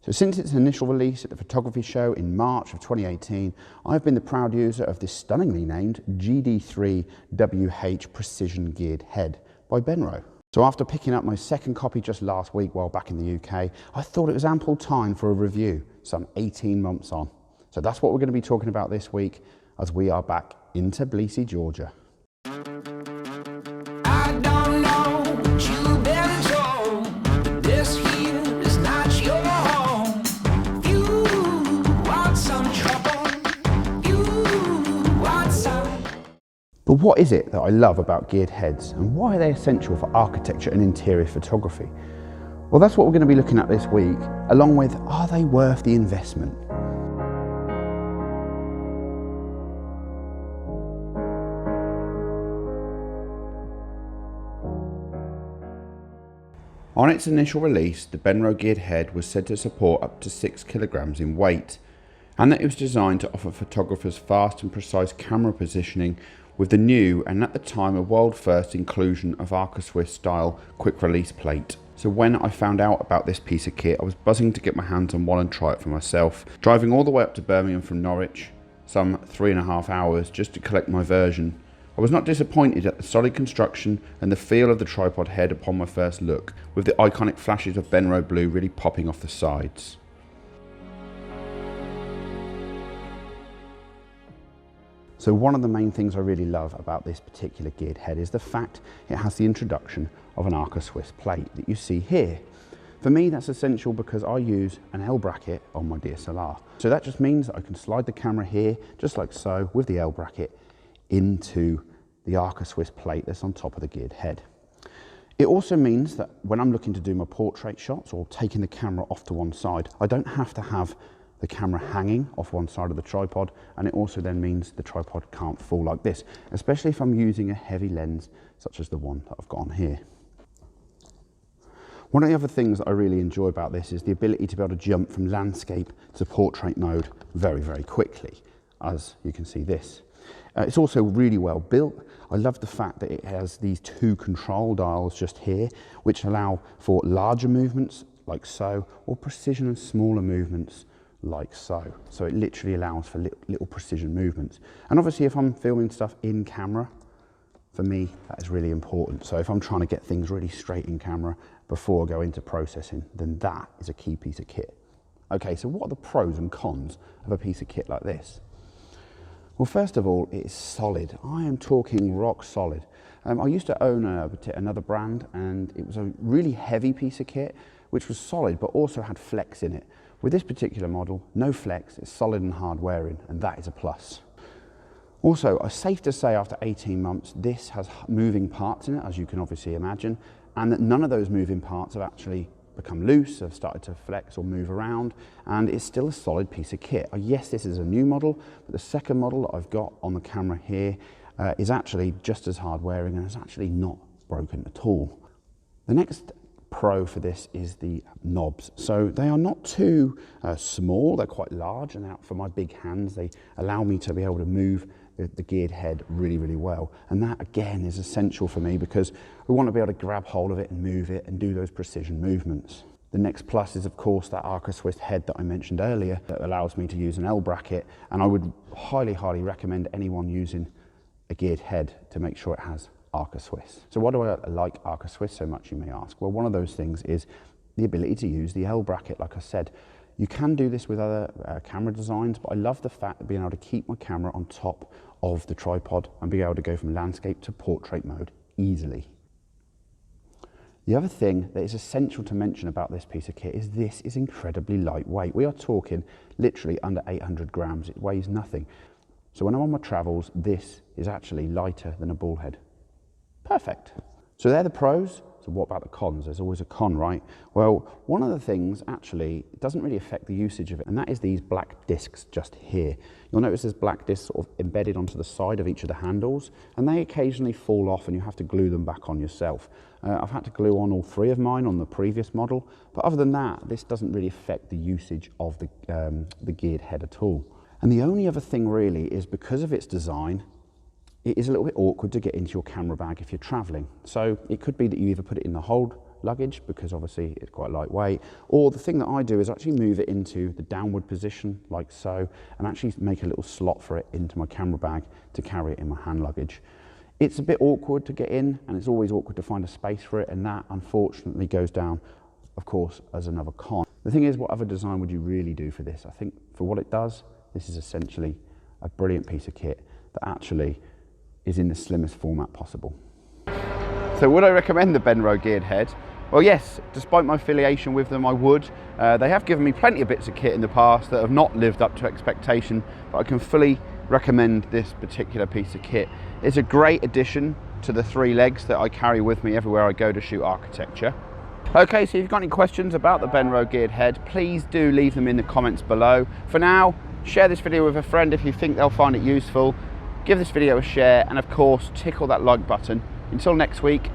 So since its initial release at the photography show in March of 2018, I've been the proud user of this stunningly named GD3WH Precision Geared Head by BENRO. So after picking up my second copy just last week while back in the UK, I thought it was ample time for a review, some 18 months on. So that's what we're going to be talking about this week as we are back in Tbilisi, Georgia. But what is it that I love about geared heads, and why are they essential for architecture and interior photography? Well, that's what we're going to be looking at this week, along with, are they worth the investment? On its initial release, the BENRO Geared Head was said to support up to 6 kilograms in weight, and that it was designed to offer photographers fast and precise camera positioning with the new, and at the time a world first, inclusion of Arca-Swiss style quick release plate. So when I found out about this piece of kit, I was buzzing to get my hands on one and try it for myself. Driving all the way up to Birmingham from Norwich, some 3.5 hours just to collect my version. I was not disappointed at the solid construction and the feel of the tripod head upon my first look, with the iconic flashes of BENRO blue really popping off the sides. So one of the main things I really love about this particular geared head is the fact it has the introduction of an Arca-Swiss plate that you see here. For me, that's essential because I use an L bracket on my DSLR. So that just means that I can slide the camera here, just like so, with the L bracket into the Arca-Swiss plate that's on top of the geared head. It also means that when I'm looking to do my portrait shots or taking the camera off to one side, I don't have to have the camera hanging off one side of the tripod, and it also then means the tripod can't fall like this, especially if I'm using a heavy lens such as the one that I've got on here. One of the other things that I really enjoy about this is the ability to be able to jump from landscape to portrait mode very, very quickly, as you can see this. It's also really well built. I love the fact that it has these 2 control dials just here, which allow for larger movements like so, or precision and smaller movements like so. So it literally allows for little precision movements. And obviously if I'm filming stuff in camera, for me, that is really important. So if I'm trying to get things really straight in camera before I go into processing, then that is a key piece of kit. Okay, so what are the pros and cons of a piece of kit like this? Well, first of all, it is solid. I am talking rock solid. I used to own another brand, and it was a really heavy piece of kit, which was solid, but also had flex in it. With this particular model, no flex, it's solid and hard wearing, and that is a plus. Also, it's safe to say after 18 months, this has moving parts in it, as you can obviously imagine, and that none of those moving parts have actually become loose, have started to flex or move around, and it's still a solid piece of kit. Yes, this is a new model, but the second model that I've got on the camera here is actually just as hard wearing and is actually not broken at all. The next pro for this is the knobs. So they are not too small, they're quite large, and for my big hands they allow me to be able to move the geared head really, really well. And that again is essential for me because we want to be able to grab hold of it and move it and do those precision movements. The next plus is of course that Arca-Swiss head that I mentioned earlier that allows me to use an L bracket, and I would highly, highly recommend anyone using a geared head to make sure it has Arca-Swiss. So why do I like Arca-Swiss so much, you may ask? Well, one of those things is the ability to use the L bracket. Like I said, you can do this with other camera designs, but I love the fact of being able to keep my camera on top of the tripod and be able to go from landscape to portrait mode easily. The other thing that is essential to mention about this piece of kit is this is incredibly lightweight. We are talking literally under 800 grams. It weighs nothing. So when I'm on my travels, this is actually lighter than a ball head. Perfect. So they're the pros. So what about the cons? There's always a con, right? Well, one of the things actually doesn't really affect the usage of it, and that is these black discs just here. You'll notice there's black discs sort of embedded onto the side of each of the handles, and they occasionally fall off and you have to glue them back on yourself. I've had to glue on all 3 of mine on the previous model, but other than that, this doesn't really affect the usage of the geared head at all. And the only other thing really is because of its design, it is a little bit awkward to get into your camera bag if you're traveling. So it could be that you either put it in the hold luggage because obviously it's quite lightweight. Or the thing that I do is actually move it into the downward position like so, and actually make a little slot for it into my camera bag to carry it in my hand luggage. It's a bit awkward to get in, and it's always awkward to find a space for it, and that unfortunately goes down, of course, as another con. The thing is, what other design would you really do for this? I think for what it does, this is essentially a brilliant piece of kit that actually is in the slimmest format possible. So would I recommend the BENRO Geared Head? Well, yes, despite my affiliation with them, I would. They have given me plenty of bits of kit in the past that have not lived up to expectation, but I can fully recommend this particular piece of kit. It's a great addition to the 3 legs that I carry with me everywhere I go to shoot architecture. Okay, so if you've got any questions about the BENRO Geared Head, please do leave them in the comments below. For now, share this video with a friend if you think they'll find it useful. Give this video a share, and of course, tickle that like button. Until next week,